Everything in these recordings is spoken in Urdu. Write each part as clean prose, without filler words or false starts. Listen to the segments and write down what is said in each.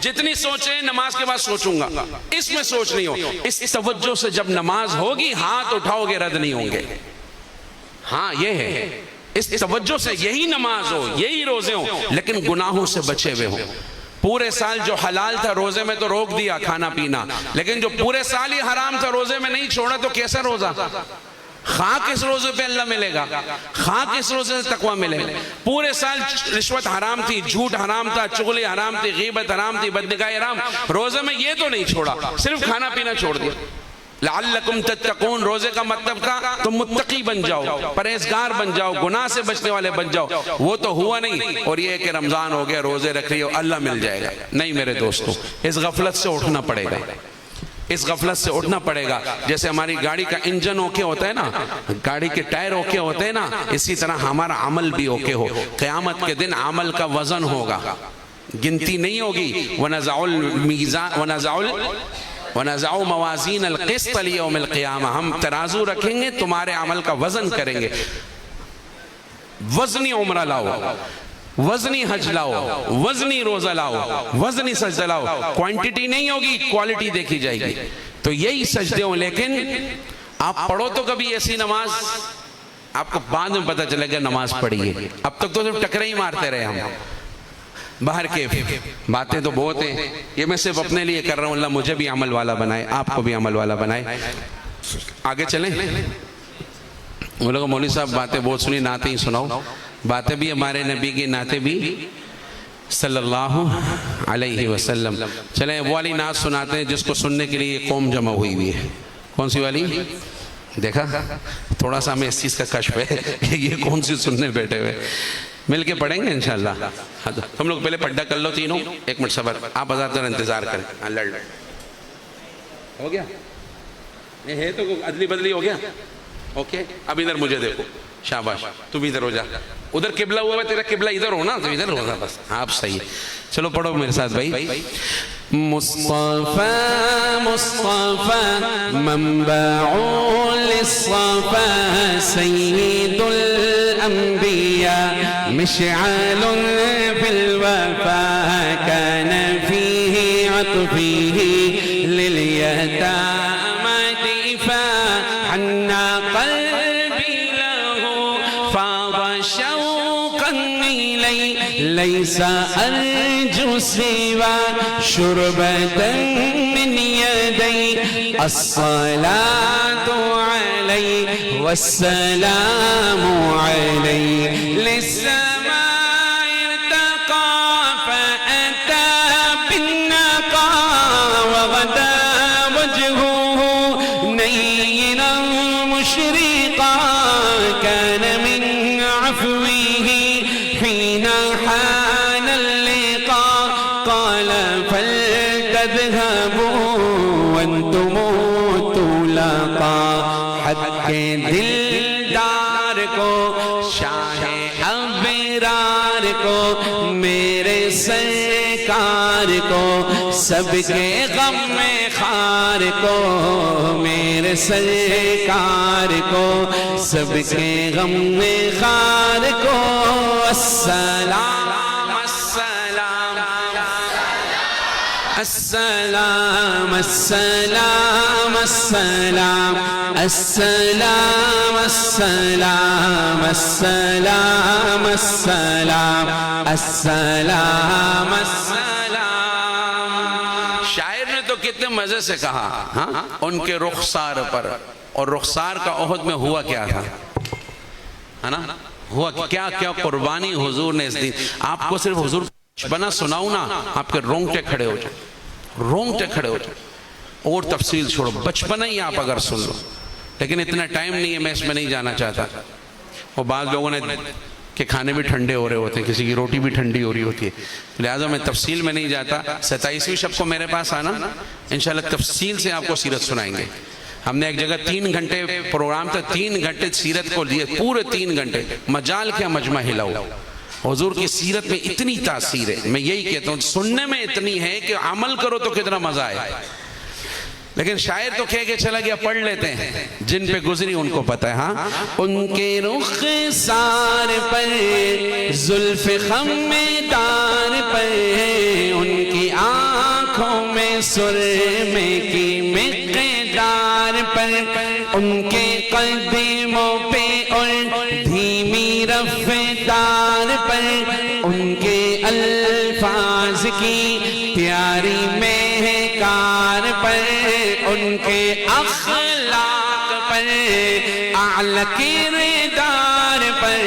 جتنی سوچیں نماز کے بعد سوچوں گا، اس میں سوچ نہیں ہو. اس توجہ سے جب نماز ہوگی ہاتھ اٹھاؤ گے رد نہیں ہوں گے. ہاں یہ ہے، اس توجہ سے یہی نماز ہو، یہی روزے ہوں، لیکن گناہوں سے بچے ہوئے ہوں. پورے سال جو حلال تھا روزے میں تو روک دیا کھانا پینا، لیکن جو پورے سال ہی حرام تھا روزے میں نہیں چھوڑا تو کیسا روزہ؟ خواہ کس روزے پہ اللہ ملے گا، خواہ کس روزے سے تقوی ملے گا. پورے سال رشوت حرام تھی، جھوٹ حرام تھا، چغلی حرام تھی، غیبت حرام تھی، بدنگاہی حرام، روزے میں یہ تو نہیں چھوڑا، صرف کھانا پینا چھوڑ دیا. لعلکم تتقون، روزے کا مطلب تھا تم متقی بن جاؤ، پرہیزگار بن جاؤ، گناہ سے بچنے والے بن جاؤ. وہ تو ہوا نہیں، اور یہ کہ رمضان ہو گیا روزے رکھ رہی ہو اللہ مل جائے گا. نہیں میرے دوستو، اس غفلت سے اٹھنا پڑے گا، اس غفلت سے اٹھنا پڑے گا. جیسے ہماری گاڑی کا انجن اوکے ہوتا ہے نا، گاڑی کے ٹائر اوکے ہوتے ہیں نا، اسی طرح ہمارا عمل بھی اوکے ہو. قیامت کے دن عمل کا وزن ہوگا، گنتی نہیں ہوگی. وَنَزَعُ مَوَازِينَ الْقِسْطَ لِيَوْمِ الْقِيَامَةِ، ہم ترازو رکھیں گے، تمہارے عمل کا وزن کریں گے. وزنی عمرہ لاؤ، وزنی حج لاؤ، وزنی روزہ لاؤ، وزنی سجدہ لاؤ. کوانٹیٹی نہیں ہوگی، کوالٹی دیکھی جائے گی. تو یہی سجدے ہوں. لیکن آپ پڑھو تو کبھی ایسی نماز، آپ کو بعد میں پتہ چلے گا نماز پڑھی ہے. اب تک تو صرف ٹکرے ہی مارتے رہے ہم. باہر کے باتیں تو بہت ہیں، یہ میں صرف اپنے لیے کر رہا ہوں. اللہ مجھے بھی عمل والا بنائے، آپ کو بھی عمل والا بنائے. آگے چلیں. وہ لوگ مولوی صاحب باتیں بہت سنی، نعتیں ہی سناؤ. باتیں بھی ہمارے نبی کی، نعتیں بھی صلی اللہ علیہ وسلم. چلیں وہ والی نعت سناتے ہیں جس کو سننے کے لیے قوم جمع ہوئی ہوئی ہے. کون سی والی؟ دیکھا تھوڑا سا ہمیں اس چیز کا کشف ہے کہ یہ کون سی سننے بیٹھے ہوئے. مل کے پڑھیں گے انشاءاللہ. ہم لوگ پہلے پڑھا کر لو تینوں. ایک منٹ صبر، آپ ہزار تر انتظار کریں. لڑ ہو گیا یہ ہے تو عدلی بدلی ہو گیا. اوکے اب ادھر مجھے دیکھو. شاباش، تو بھی ادھر ہو جا. ادھر قبلہ ہوا ہے، تیرا قبلہ ادھر ہونا تو ادھر ہوگا بس. آپ صحیح. چلو پڑھو میرے ساتھ بھائی. مصطفیٰ مصطفیٰ منبع للصفا سید الانبیاء مشعل فی الوفا كان فيه عطفه لليتامى دفاعا قلبي له فاض شوقا إليه ليس أرجو سوى شربة من يدي الصلاة عليه والسلام عليه للسماء ارتقى فأتى بالنقى وغدا وجهه نيرا مشرقا كان من عفوه حين حان اللقاء قال فلتذهبوا وانتم طلقا حق دلدار کو شاہ ابرار کو میرے سرکار کو سب کے غم میں خار کو میرے سرکار کو سب کے غم میں خار کو السلام السلام السلام السلام السلام السلام السلام السلام السلام السلام. شاعر نے تو کتنے مزے سے کہا ان کے رخسار پر. اور رخسار کا عہد میں ہوا کیا تھا ہے نا؟ ہوا کیا کیا قربانی حضور نے اس دن. آپ کو صرف حضور بنا سناؤں نا آپ کے رونگٹے کھڑے ہو جائیں، رونگٹے کھڑے ہو جائیں. اور تفصیل چھوڑو، بچپنا ہی آپ اگر سن لو. لیکن اتنا ٹائم نہیں ہے، میں اس میں نہیں جانا چاہتا. اور بعض لوگوں نے کہ کھانے بھی ٹھنڈے ہو رہے ہوتے ہیں، کسی کی روٹی بھی ٹھنڈی ہو رہی ہوتی ہے، لہٰذا میں تفصیل میں نہیں جاتا. 27ویں شب کو میرے پاس آنا، انشاءاللہ تفصیل سے آپ کو سیرت سنائیں گے. ہم نے ایک جگہ 3 گھنٹے پروگرام تھا، 3 گھنٹے سیرت کو لیے، پورے 3 گھنٹے. مجال کیا مجمع ہلاؤ. حضور کی سیرت میں اتنی تاثیر ہے. میں یہی کہتا ہوں سننے میں اتنی ہے کہ عمل کرو تو کتنا مزہ آئے. لیکن شاعر تو کہہ کے چلا گیا، پڑھ لیتے ہیں. جن پہ گزری ان کو پتہ ہے. ہاں ان کے رخسار پر زلف خم دار پر ان کی سرمے کی مقدار پر، ان کے قدموں پہ اور دھیمی رفتار پر، ان کے الفاظ کی پیاری مہکار پر، ان کے اخلاق پر، اعلیٰ کردار پر،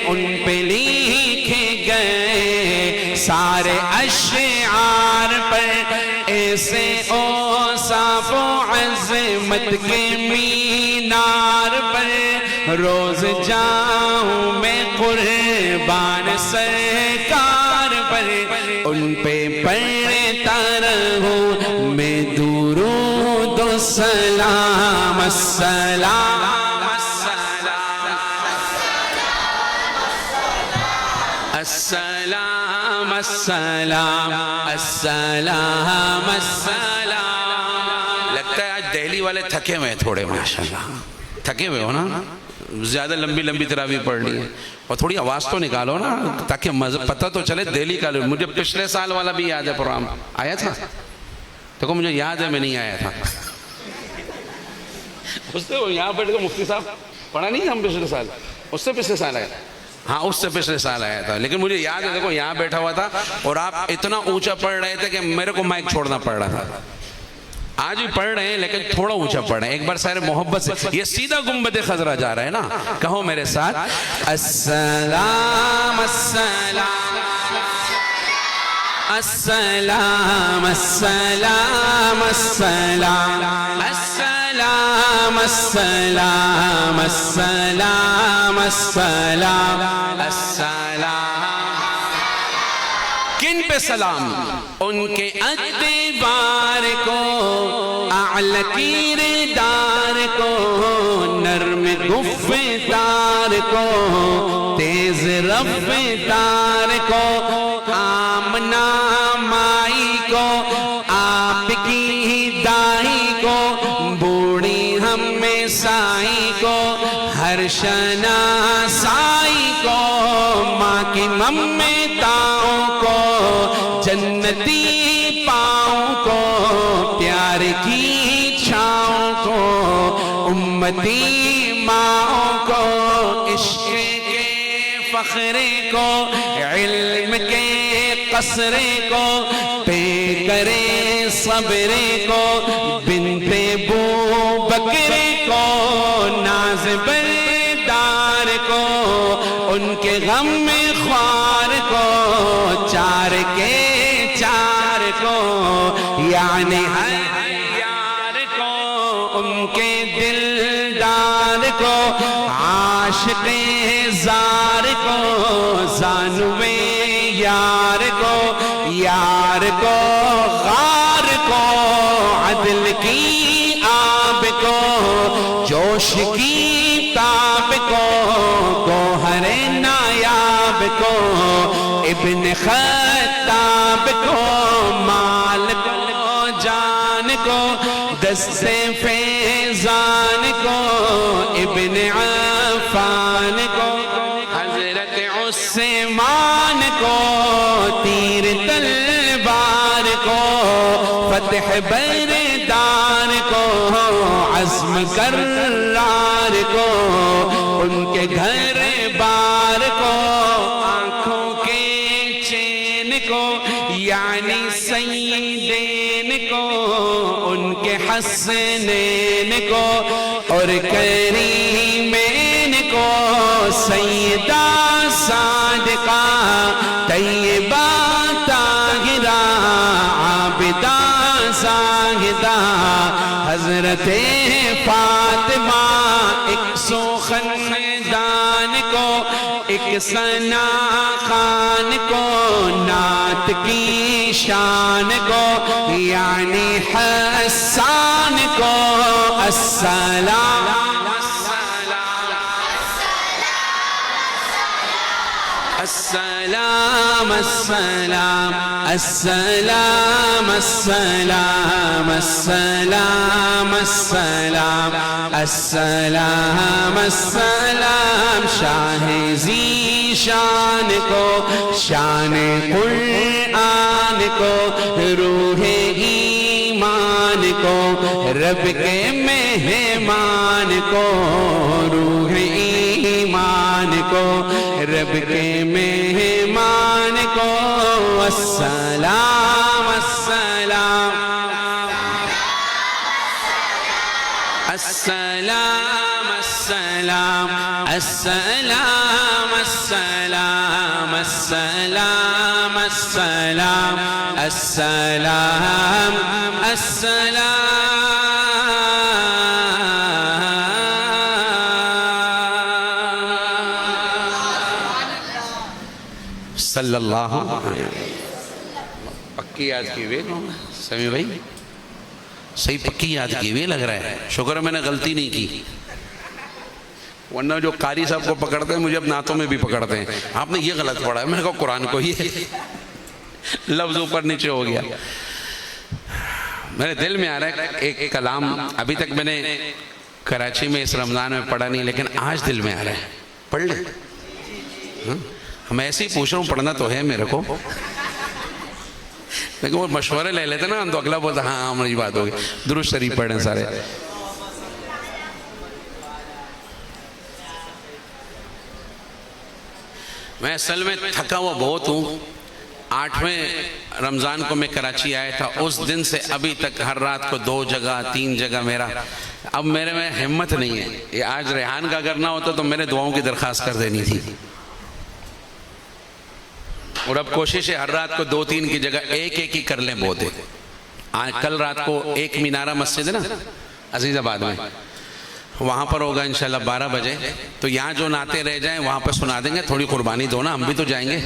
ان پہ لکھے گئے سارے اشعار پر، ایسے اوصاف و عظمت کے مینار پر، روز جاؤں میں قربان سرکار پر، ان پہ پڑھتا رہوں میں درود و سلام، السلام السلام السلام السلام السلام۔ لگتا ہے آج دہلی والے تھکے ہوئے ہیں تھوڑے، ماشاءاللہ تھکے ہوئے ہو نا، زیادہ لمبی لمبی تراویح پڑھ لی ہے، اور تھوڑی آواز تو نکالو نا تاکہ پتہ تو چلے دہلی کا۔ مجھے پچھلے سال والا بھی یاد ہے، پروگرام آیا تھا دیکھو، مجھے یاد ہے میں نہیں آیا تھا اس سے یہاں بیٹھ کے مفتی صاحب پڑھا نہیں ہم پچھلے سال، اس سے پچھلے سال آیا، ہاں اس سے پچھلے سال آیا تھا، لیکن مجھے یاد ہے دیکھو یہاں بیٹھا ہوا تھا اور آپ اتنا اونچا پڑھ رہے تھے کہ میرے کو مائک چھوڑنا پڑ رہا تھا۔ آج بھی پڑھ رہے ہیں لیکن تھوڑا اونچا پڑھ رہے ہیں، ایک بار سارے محبت سے، یہ سیدھا گنبد خضرا جا رہا ہے نا، کہو میرے ساتھ السلام السلام السلام السلام السلام السلام السلام السلام السلام السلام۔ کن پہ سلام؟ ان کے ادبار کو، اعلیٰ کردار کو، نرم گفتار کو، تیز رفتار کو، آمنہ مائی کو، آپ کی دائی کو، بوڑھی ہمیں سائی کو، ہر شناسائی کو، ماں کی ممتاؤں کو، جنتی پاؤں کو، پیار کی چھاؤں کو، امتی ماؤں کو، عشق کے فخرے کو، علم کے قصرے کو، پہ کرے صبرے کو، بنت بو بکرے کو، ناز بردار کو، ان کے غم خوار کو، چار کے چار کو، یعنی ہر یار کو، ان کے دلدار کو، عاشق زار کو، زانوے یار کو، یار کو، غار کو، عدل کی آب کو، جوش کی تاب کو، گوہر نایاب کو، ابن خطاب کو، مال کو، جان کو، دست فیضان کو، ابن عفان کو، حضرت عثمان کو، تیر تلوار کو، فتح بردار کو، عزم کرار کو، ان کے گھر بار کو، آنکھوں کے چین کو، یعنی سیدین کو، ان کے حسنین کو، اور کریمین کو، سیدہ صادقہ طیبہ طاہرہ عابدہ زاہدہ حضرت فاطمہ، ایک سو خاندان کو، ایک ثنا خان کو، نعت کی شان کو، یعنی حسان کو، السلام السلام السلام السلام السلام السلام السلام السلام السلام، شاہ ذی شان کو، شان قرآن کو، روح رب کے مہمان کو، روح ایمان کو، رب کے مہمان کو السلام السلام السلام السلام السلام السلام السلام السلام السلام السلام صلی اللہ علیہ وسلم. پکی یاد کی ہوئے سمیع بھائی، صحیح پکی یاد کی ہوئے لگ رہا ہے. شکر ہے میں نے غلطی نہیں کی، ورنہ جو قاری صاحب کو پکڑتے ہیں مجھے اب نعتوں میں بھی پکڑتے ہیں. آپ نے یہ غلط پڑھا ہے. میں نے کہا قرآن کو، یہ لفظ اوپر نیچے ہو گیا. میرے دل میں آ رہا ہے ایک کلام، ابھی تک میں نے کراچی میں اس رمضان میں پڑھا نہیں، لیکن آج دل میں آ رہا ہے، پڑھ لیں. میں ایسے ہی پوچھ رہا ہوں، پڑھنا تو ہے میرے کو، لیکن وہ مشورے لے لیتے نا تو اگلا بولتا ہاں ہماری بات ہوگی. درود شریف پڑھیں سارے. میں اصل میں تھکا ہوا بہت ہوں. 8ویں رمضان کو میں کراچی آیا تھا، اس دن سے ابھی تک ہر رات کو 2 جگہ 3 جگہ میرا، اب میرے میں ہمت نہیں ہے. یہ آج ریحان کا اگر نہ ہوتا تو میرے دعاؤں کی درخواست کر دینی تھی. اور اب کوشش ہے ہر رات کو 2-3 کی جگہ ایک ہی کر لیں. بہت ہے. کل رات کو ایک مینارہ مسجد ہے نا عزیز آباد میں، وہاں پر ہوگا انشاءاللہ 12 بجے. تو یہاں جو نعتیں رہ جائیں وہاں پہ سنا دیں گے. تھوڑی قربانی دو نا، ہم بھی تو جائیں گے.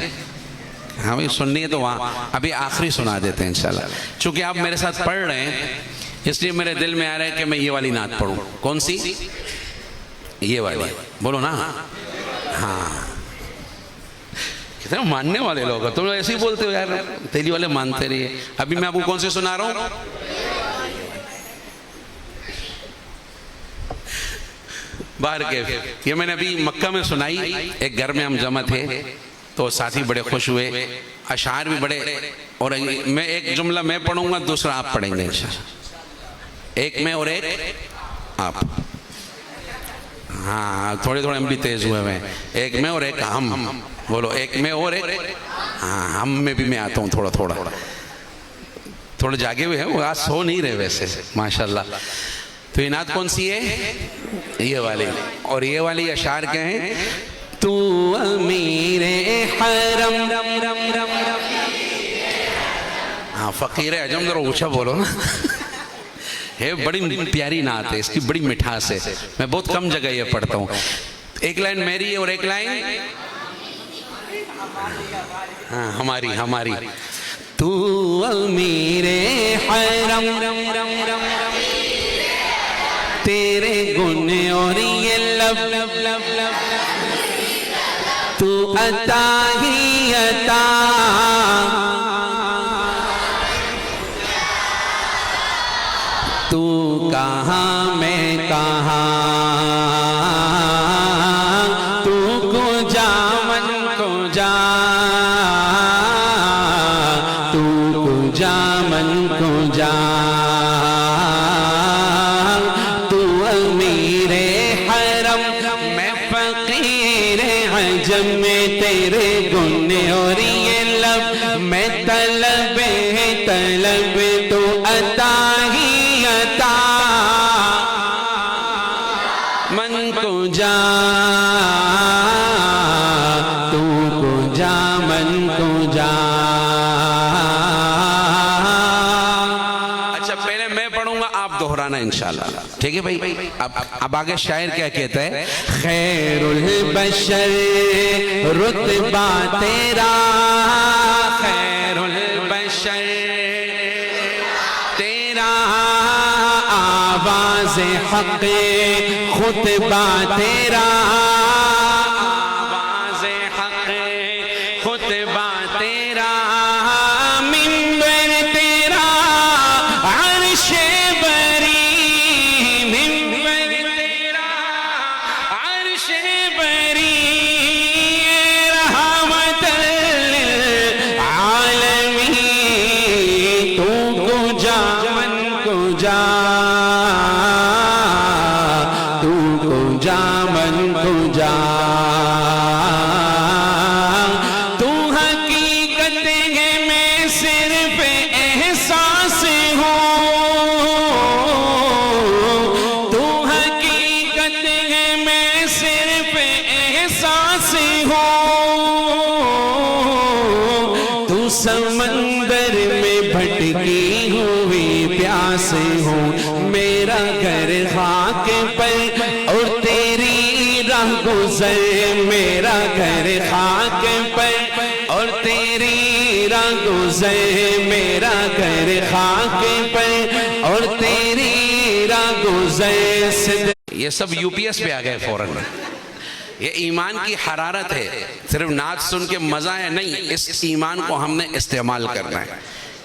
ہمیں سننی ہے تو وہاں ابھی آخری سنا دیتے ہیں انشاءاللہ. چونکہ آپ میرے ساتھ پڑھ رہے ہیں اس لیے میرے دل میں آ رہا ہے کہ میں یہ والی نعت پڑھوں. کون سی؟ یہ والی. بولو نا. ہاں، کتنے ماننے والے لوگ ہیں. تم ایسے ہی بولتے ہو یار، تیلی والے مانتے رہیے. ابھی میں آپ کو کون سے سنا رہا ہوں؟ باہر کے. یہ میں نے ابھی مکہ میں سنائی. ایک گھر میں ہم جمع تھے تو ساتھی بڑے خوش ہوئے، اشعار بھی بڑے. اور میں ایک جملہ میں پڑھوں گا، دوسرا آپ پڑھیں گے انشاءاللہ. ایک میں اور ایک آپ. ہاں تھوڑے ہم بھی تیز ہوئے ہیں. ایک میں اور ایک ہم. بولو ایک میں اور ایک. ہاں ہم میں بھی میں آتا ہوں تھوڑا تھوڑا جاگے ہوئے ہیں. وہ آج سو نہیں رہے ویسے ماشاءاللہ. تو یہ نعت کون سی ہے؟ یہ والی. اور یہ والی اشعار کیا ہیں؟ تو امیر حرم. ہاں فقیر اعظم، ذرا اونچا بولو نا. ہے بڑی پیاری نعت ہے، اس کی بڑی مٹھاس ہے. میں بہت کم جگہ یہ پڑھتا ہوں. ایک لائن میری ہے اور ایک لائن ہاں ہماری. تو امیر حرم، تیرے گن اور یہ لب، تو عطا ہی عطا. تو کہاں میں کہاں، تو کو جا من کو جا، تو کو جا من کو جا. تو امیر حرم، میں فقیر عجم میں تیرے گن اور یہ لب. میں طلب تو عطا ہی عطا. من کو جا، تو کو جا من کو جا. اچھا پہلے میں پڑھوں گا، آپ دہرانا انشاءاللہ. ٹھیک ہے بھائی؟ اب آگے شاعر کیا کہتا ہے؟ خیر البشر رتبہ تیرا، خیر البشر تیرا. آواز حق خطبہ تیرا، آواز حق خطبہ تیرا. منبر تیرا عرش بری، منبر تیرا عرش بری. رحمت للعالمین، تو کو جا من کو جا. بھٹکی ہوئی پیاس ہوں، میرا گھر خاک پر اور تیری راہ گزر، میرا گھر خاک پر اور تیری راہ گزر، میرا گھر خاک پر اور تیری راہ گزر۔ یہ سب یو پی ایس پہ آ گئے فوراً۔ یہ ایمان کی حرارت ہے، صرف نعت سن کے مزہ ہے نہیں، اس ایمان کو ہم نے استعمال کرنا ہے۔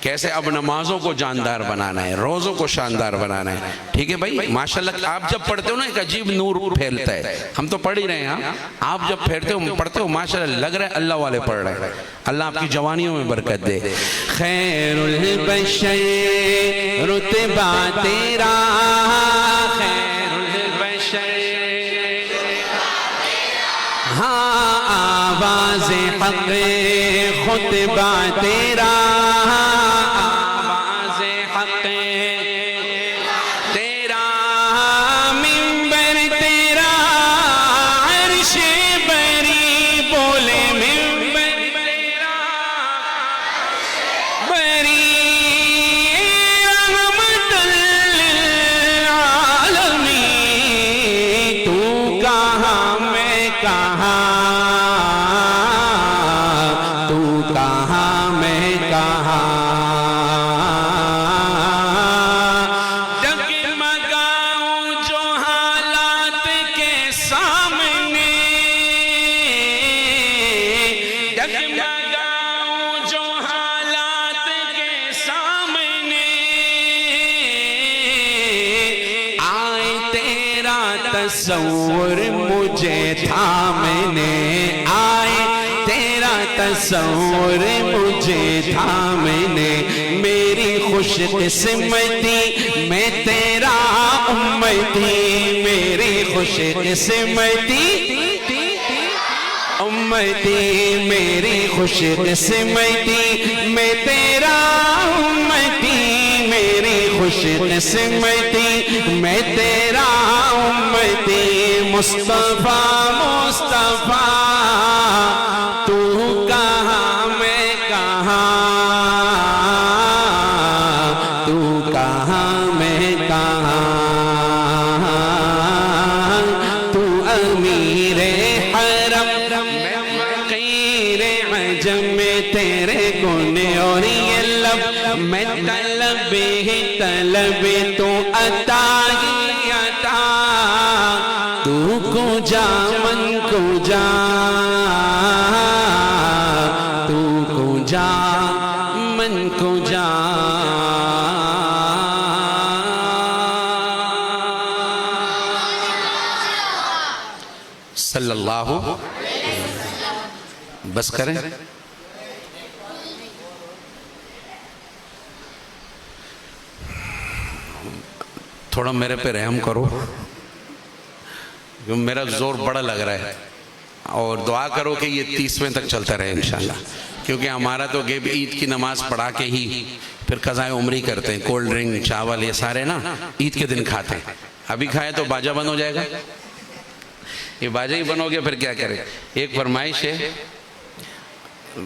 کیسے اب نمازوں کو جاندار بنانا ہے، روزوں کو شاندار بنانا ہے، ٹھیک ہے بھائی؟ ماشاءاللہ آپ جب پڑھتے ہو نا ایک عجیب نور پھیلتا ہے، ہم تو پڑھ ہی رہے ہیں، آپ جب پڑھتے ہو ماشاءاللہ لگ رہا ہے اللہ والے پڑھ رہے ہیں۔ اللہ آپ کی جوانیوں میں برکت دے۔ خیر البشر رتبہ تیرا، خیر البشر ہاں آواز حق خطبہ تیرا، آواز حق تیرا، منبر تیرا، عرش بری بولے منبر تیرا بری، رحمت للعالمین، تو کہاں میں کہاں، تو کہاں میں کہاں، ڈگمگاؤں جو حالات کے سامنے، ڈگمگاؤں جو حالات کے سامنے، آئے تیرا تصور مجھے تھامنے، آئے تیرا تصور مجھے تھامنے، میری خوش قسمتی میں تیرا امتی، میری خوش قسمتی امتی، میری خوش قسمتی میں تیرا امتی، میری خوش قسمتی میں تیرا امتی، مصطفیٰ مصطفیٰ تو کہاں میں کہاں، تو کہاں میں کہاں، تو امیر حرم میں فقیر عجم، تیرے گن اور یہ لب میں طلب ہی طلب، تو عطا ہی عطا، تو کو جا من کو جا، تو کو جا من کو جا۔ صلی اللہ بس کریں۔ تھوڑا میرے پہ رحم کرو، کیونکہ میرا زور بڑا لگ رہا ہے، اور دعا کرو کہ یہ 30ویں تک چلتا رہے انشاءاللہ، کیونکہ ہمارا تو عید کی نماز پڑھا کے ہی پھر قضائے عمری کرتے ہیں، کولڈ ڈرنک چاول یہ سارے نا عید کے دن کھاتے ہیں، ابھی کھائے تو باجہ بند ہو جائے گا، یہ باجہ ہی بند ہو گیا پھر کیا کرے۔ ایک فرمائش ہے،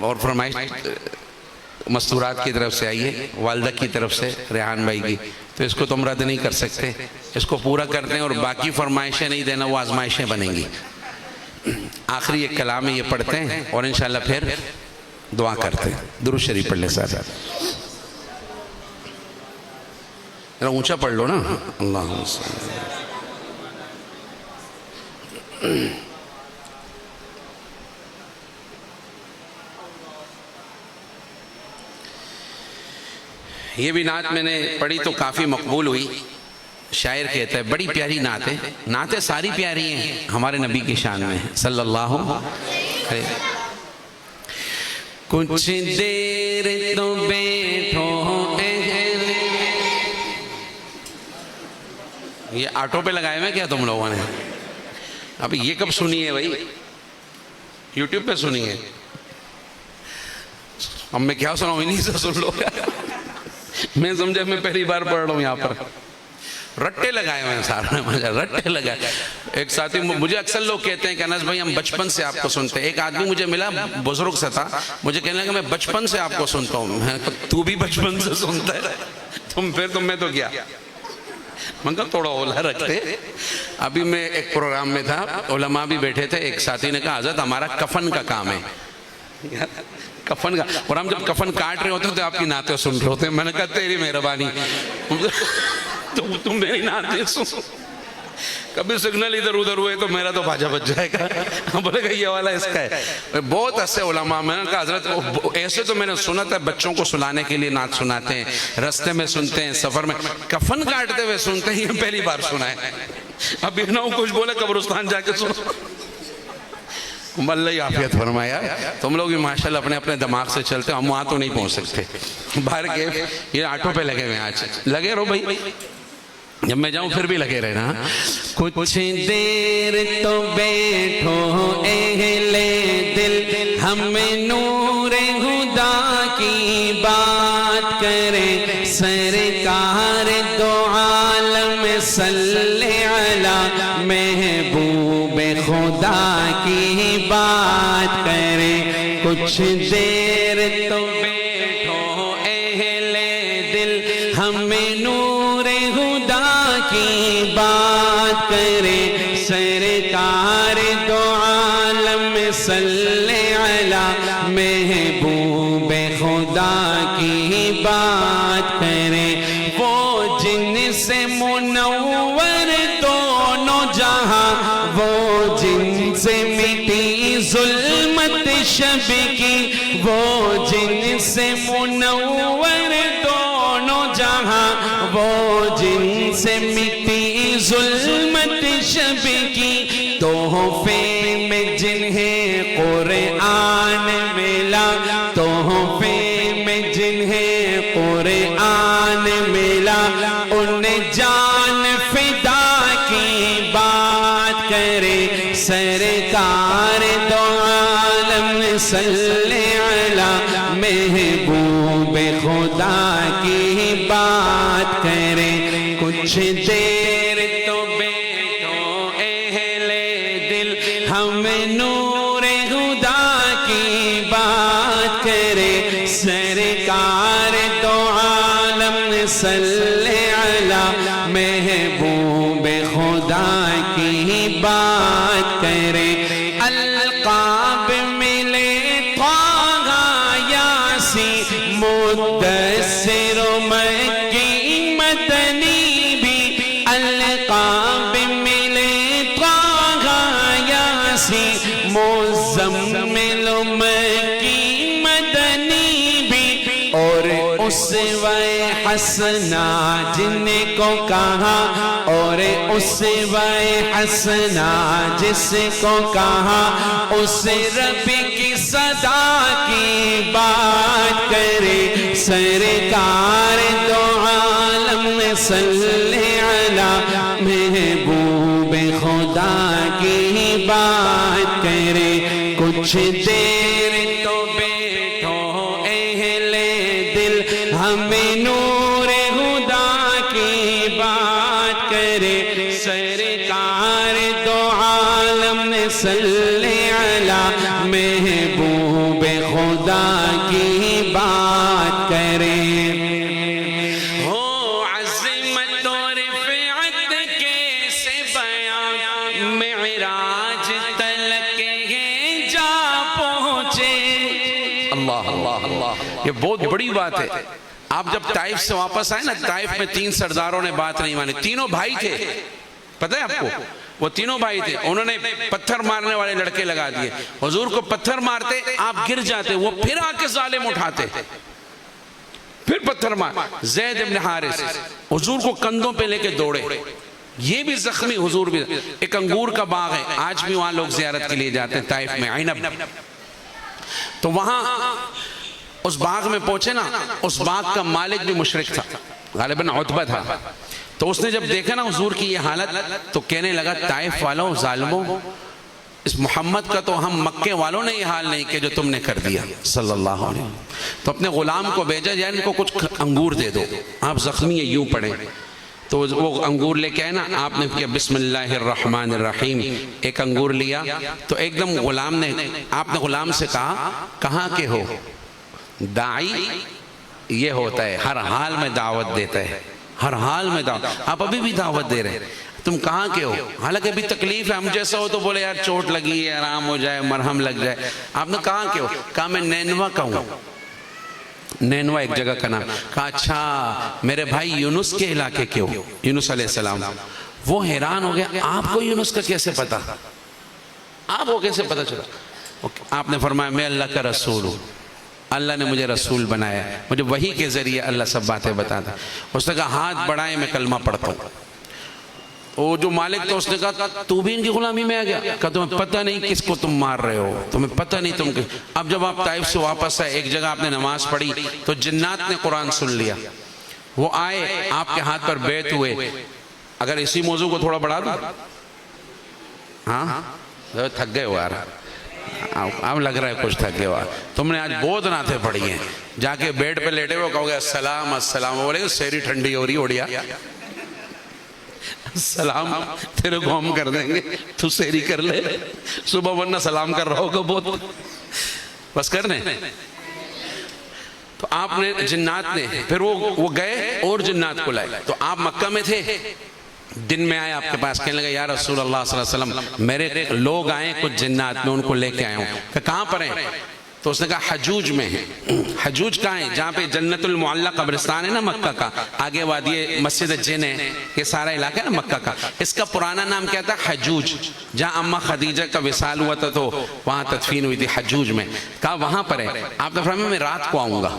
اور فرمائش مستورات کی طرف سے آئی ہے، والدہ کی طرف سے ریحان بھائی کی، تو اس کو تم رد نہیں کر سکتے، اس کو پورا کرتے ہیں، اور باقی فرمائشیں نہیں دینا، وہ آزمائشیں بنیں گی۔ آخری ایک کلام یہ پڑھتے ہیں اور انشاءاللہ پھر دعا کرتے ہیں۔ درود شریف پڑھ لیں ساتھ، ذرا اونچا پڑھ لو نا، اللہم صلی یہ بھی نعت میں نے پڑھی تو کافی مقبول ہوئی۔ شاعر کہتا ہے بڑی پیاری نعت ہے، نعتیں ساری پیاری ہیں ہمارے نبی کی شان میں صلی اللہ علیہ۔ کچھ دیر تو بیٹھو یہ آٹو پہ لگائے میں کیا تم لوگوں نے؟ اب یہ کب سنی ہے بھائی؟ یوٹیوب پہ سنی ہے؟ اب میں کیا سناؤں، انہیں سے سن لو۔ میں سمجھے میں پہلی بار پڑھ رہا ہوں یہاں پر۔ رٹے لگائے ہوئے ہیں سارا مجھے رٹے لگائے. ایک ساتھی مجھے اکثر لوگ کہتے ہیں کہ انس بھائی ہم بچپن سے آپ کو سنتے ہیں. ایک آدمی مجھے ملا بزرگ سے تھا, مجھے کہنے لگا میں بچپن سے آپ کو سنتا ہوں. میں تو بھی بچپن سے سنتا ہے تم میں تو کیا. میں کہا تھوڑا اولا رکھتے. ابھی میں ایک پروگرام میں تھا, علماء بھی بیٹھے تھے, ایک ساتھی نے کہا حضرت ہمارا کفن کا کام ہے, کفن کا, اور ہم جب کفن کاٹ رہے ہوتے ہیں تو آپ کی نعتیں سن رہے ہوتے ہیں. میں نے کہا تیری مہربانی, تم میری نعتیں سن. کبھی سگنل ادھر ادھر ہوئے تو میرا تو بھاجا بچ جائے گا. بولے کہ یہ والا اس کا ہے. بہت ایسے علماء, میں نے کہا حضرت ایسے تو میں نے سنا تھا بچوں کو سلانے کے لیے نعت سناتے ہیں, رستے میں سنتے ہیں, سفر میں, کفن کاٹتے ہوئے سنتے ہیں, یہ پہلی بار سنا ہے. ابھی نہ کچھ بولے قبرستان جا کے سنو. اللہ عافیت فرمایا. تم لوگ بھی ماشاءاللہ اپنے اپنے دماغ سے چلتے ہو, ہم وہاں تو نہیں پہنچ سکتے. باہر کے یہ آٹو پہ لگے ہوئے آج, لگے رہو بھائی, جب میں جاؤں پھر بھی لگے رہنا. کچھ دیر تو بیٹھو اہل دل, ہم نور خدا کی بات کریں. سرکار دو عالم صلی علی محبوب خدا کی بات کریں. کچھ دیر تو بیٹھو اہل دل, ہم نور خدا کی بات کریں. سرکار دو عالم صلی علی محبوب خدا کی بات کریں. وہ جن سے منور دونوں جہاں, وہ جن سے مٹی ظلمت شب کی, وہ جن سے منور دونوں جہاں, وہ جن سے مٹی ظلمت شب کی. تحفے میں جنہیں قرآن ملا, تحفے میں جنہیں قرآن ملا, ان جان فدا کی بات کرے. سرکار دو عالم صلی علی محبوب خدا کی بات کریں. کچھ دیر تو بیٹھو اہل دل, ہم نور خدا کی بات کریں. سرکار دو عالم صلی علی محبوب خدا کی بات کریں. القاب ملے طٰہٰ یاسین مدثر مکی مدنی بھی. القاب ملے طٰہٰ یاسین مزمل مکی مدنی بھی. اور اسوہ حسنہ جن کو کہا, اور اسوہ حسنہ جس کو کہا, اس رب کی صدا کی بات کرے. سرکار دو عالم صلی علی محبوب خدا کی بات کرے. کچھ دیر تو بیٹھو اہل دل, ہم نور خدا کی بات کرے. سرکار دو عالم صلی علی محبوب خدا کی بات کرے. ہو عظمت و رفعت کیسے بیان, معراج تلک ہے جا پہنچے. اللہ اللہ اللہ, یہ بہت بڑی بات ہے. آپ جب طائف سے واپس آئے نا, طائف میں 3 سرداروں نے بات نہیں مانی. تینوں بھائی تھے, پتہ ہے آپ کو, وہ تینوں بھائی تھے. انہوں نے پتھر مارنے والے لڑکے لگا دیے. حضور کو پتھر مارتے, آپ گر جاتے, وہ پھر آ کے ظالم اٹھاتے, پھر پتھر مار. زید بن حارث حضور کو کندھوں پہ لے کے دوڑے, یہ بھی زخمی, حضور بھی. ایک انگور کا باغ ہے, آج بھی وہاں لوگ زیارت کے لیے جاتے ہیں طائف میں, عنب. تو وہاں اس باغ میں پہنچے نا, اس باغ کا مالک بھی مشرک تھا, غالباً عتبہ تھا. تو اس نے جب دیکھا نا حضور کی یہ حالت, تو کہنے لگا طائف والوں, ظالموں, اس محمد کا تو ہم مکے والوں نے یہ حال نہیں کہ جو تم نے کر دیا صلی اللہ علیہ وسلم. تو اپنے غلام کو بھیجا, یا ان کو کچھ انگور دے دو, آپ زخمی ہیں یوں پڑے. تو وہ انگور لے کے آئے نا، آپ نے کیا بسم اللہ الرحمن الرحیم، ایک انگور لیا تو ایک دم غلام نے، آپ نے غلام سے کہا کہاں کے ہو؟ داعی یہ ہوتا ہے، ہر حال میں دعوت دیتا ہے، ہر حال میں دعوت. آپ ابھی بھی دعوت دے رہے ہیں، تم کہاں کے ہو؟ حالانکہ ابھی تکلیف ہے، ہم جیسا ہو تو بولے یار چوٹ لگی ہے، آرام ہو جائے، مرہم لگ جائے. آپ نے کہاں کے ہو؟ کہا میں نینوا کا ہوں. نینوا ایک جگہ کا نام. کہا اچھا میرے بھائی یونس کے علاقے کے ہو، یونس علیہ السلام. وہ حیران ہو گیا، آپ کو یونس کا کیسے پتا؟ آپ کو کیسے پتا چلا؟ آپ نے فرمایا میں اللہ کا رسول ہوں، اللہ نے مجھے رسول بنایا، مجھے وحی کے ذریعے اللہ سب باتیں بتاتا. اس نے کہا ہاتھ بڑھائیں میں کلمہ پڑھتا ہوں. وہ جو مالک تھا اس نے کہا تو بھی ان کی غلامی میں آ گیا؟ کہا تمہیں پتہ نہیں کس کو تم مار رہے ہو، تمہیں پتہ نہیں تم کس. اب جب آپ طائف سے واپس آئے، ایک جگہ آپ نے نماز پڑھی تو جنات نے قرآن سن لیا. وہ آئے آپ کے ہاتھ پر بیعت ہوئے. اگر اسی موضوع کو تھوڑا بڑھا دوں، ہاں تھک گئے ہو یار، اب لگ رہا ہے کچھ تھک گئے ہو. تم نے آج بہت نعتیں پڑھی ہیں، جا کے بیڈ پہ لیٹے ہوئے کہو گے السلام السلام، بولے گے سیری ٹھنڈی ہو رہی اوڑیا، سلام تیرے کو ہم کر دیں گے، تو سیری کر لے صبح، ورنہ سلام کر رہا ہوگا بہت، بس کر دیں. تو آپ نے جنات نے پھر وہ گئے اور جنات کو لائے. تو آپ مکہ میں تھے، دن میں آئے آپ کے پاس، کہنے لگا یا رسول اللہ صلی اللہ علیہ وسلم میرے لوگ آئے کچھ جنات، میں ان کو لے کے آیا ہوں. کہ کہاں پر ہیں؟ تو اس نے کہا حجوج میں ہیں. حجوج کہاں ہیں؟ جہاں پہ جنت المعلی قبرستان ہے نا مکہ کا، آگے وادی مسجد جن ہے، یہ سارا علاقہ ہے نا مکہ کا. اس کا پرانا نام کیا تھا؟ حجوج. جہاں اماں خدیجہ کا وصال ہوا تھا تو وہاں تدفین ہوئی تھی، حجوج میں. کہا وہاں پر ہے. آپ نے فرمایا میں رات کو آؤں گا،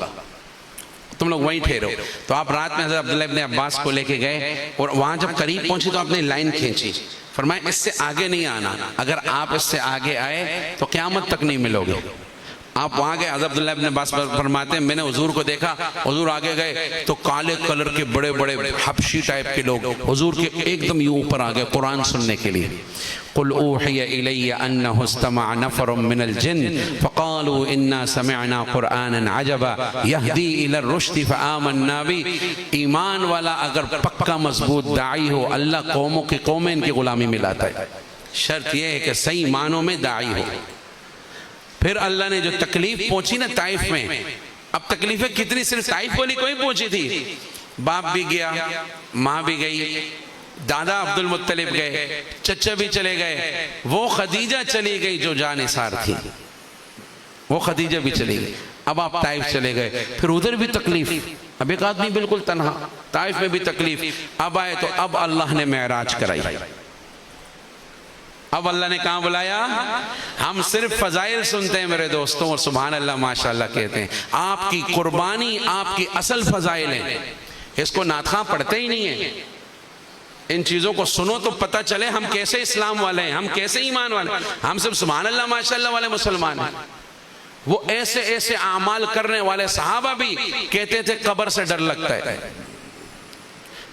تم لوگ وہیں ٹھہرو. تو آپ رات میں حضرت عبداللہ ابن عباس کو لے کے گئے اور وہاں جب قریب پہنچی تو آپ نے لائن کھینچی. فرمایا اس سے آگے نہیں آنا، اگر آپ اس سے آگے آئے تو قیامت تک نہیں ملو گے. آپ وہاں گئے. حضرت عبداللہ ابن عباس فرماتے ہیں میں نے حضور کو دیکھا، حضور آگے گئے تو کالے کلر کے بڑے بڑے حبشی ٹائپ کے لوگ حضور کے ایک دم یوں اوپر آگئے قرآن سننے کے لیے. قل اوحی الی انہ استمع نفر من الجن فقالوا انا سمعنا قرآنا عجبا یہدی الی الرشد فآمنا بی. ایمان والا اگر پکا مضبوط داعی ہو، اللہ قوموں کی قومیں ان کی غلامی میں لاتا ہے. شرط یہ ہے کہ صحیح معنوں میں داعی ہو. پھر اللہ نے جو تکلیف پہنچی نا طائف میں، اب تکلیفیں کتنی، صرف طائف والی کوئی پہنچی تھی، باپ بھی گیا، ماں بھی گئی، دادا عبد المطلب گئے، چچا بھی چلے گئے، وہ خدیجہ چلی گئی جو جانثار تھی، وہ خدیجہ بھی چلی گئی. اب آپ طائف چلے گئے، پھر ادھر بھی تکلیف، اب ایک آدمی بالکل تنہا، طائف میں بھی تکلیف. اب آئے تو اب اللہ نے معراج کرائی. اب اللہ نے کہاں بلایا؟ ہم صرف فضائل سنتے ہیں میرے دوستوں اور سبحان اللہ ماشاءاللہ کہتے ہیں. آپ کی قربانی آپ کی اصل فضائل ہیں، اس کو نعتخواں پڑھتے ہی نہیں ہیں. ان چیزوں کو سنو تو پتہ چلے ہم کیسے اسلام والے ہیں، ہم کیسے ایمان والے ہیں. ہم صرف سبحان اللہ ماشاءاللہ والے مسلمان ہیں. وہ ایسے ایسے اعمال کرنے والے صحابہ بھی کہتے تھے قبر سے ڈر لگتا ہے،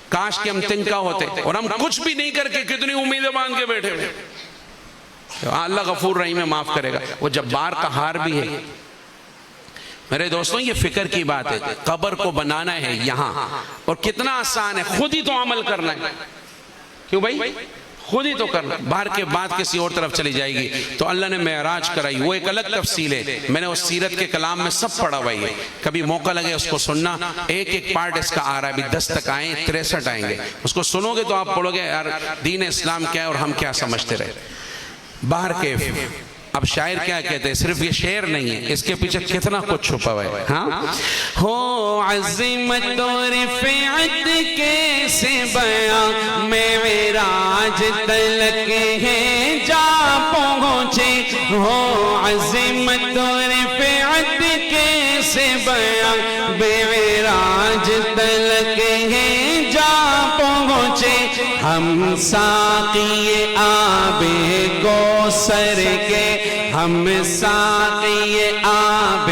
کاش کہ ہم تنکا ہوتے، اور ہم کچھ بھی نہیں کر کے کتنی امیدیں باندھ کے بیٹھے ہوئے. اللہ غفور رحیم ہے، معاف کرے گا. وہ جبار قہار بھی ہے. میرے دوستوں یہ فکر کی بات ہے، قبر کو بنانا ہے یہاں، اور کتنا آسان ہے، خود ہی تو عمل کرنا ہے. کیوں بھائی؟ خود ہی تو کرنا، باہر کے بعد کسی اور طرف چلی جائے گی. تو اللہ نے معراج کرائی، وہ ایک الگ تفصیل ہے. میں نے اس سیرت کے کلام میں سب پڑھا ہوا ہے، کبھی موقع لگے اس کو سننا. ایک ایک پارٹ اس کا آ رہا ہے، ابھی 10 تک آئیں، 63 آئیں گے. اس کو سنو گے تو آپ پڑھو گے یار دین اسلام کیا ہے اور ہم کیا سمجھتے رہے. باہر کیف. اب شاعر کیا کہتے ہیں، صرف یہ شعر نہیں ہے، اس کے پیچھے کتنا کچھ چھپا ہوا ہے. ہاں ہو عظمت و رفعت کیسے بیان، معراج تلک ہے جا پہنچے. ہو عظمت و رفعت کیسے بیان، معراج تلک ہے جا پہنچے. ہم ساقی آب کوثر کے، ہم ساقی آب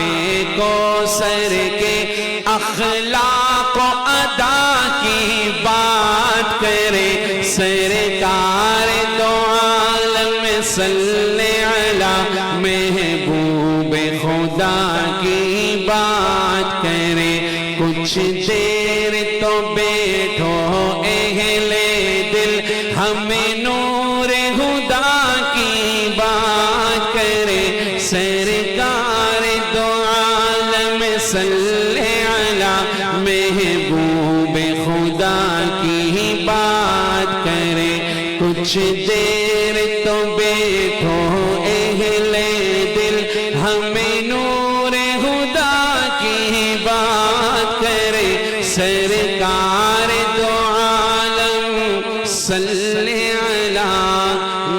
کوثر کے، اخلاق و ادا کی بات کرے. سرکار دو عالم صلی علی محبوب خدا کی بات کرے. کچھ دیر دیر تو بیٹھو اہل دل ہمیں نور خدا کی بات کرے سرکار دو عالم صلی علی محبوب خدا کی بات کرے کچھ دیر تو بیٹھو اہل دل ہمیں نور خدا کی بات کرے سرکار دو عالم صلی علی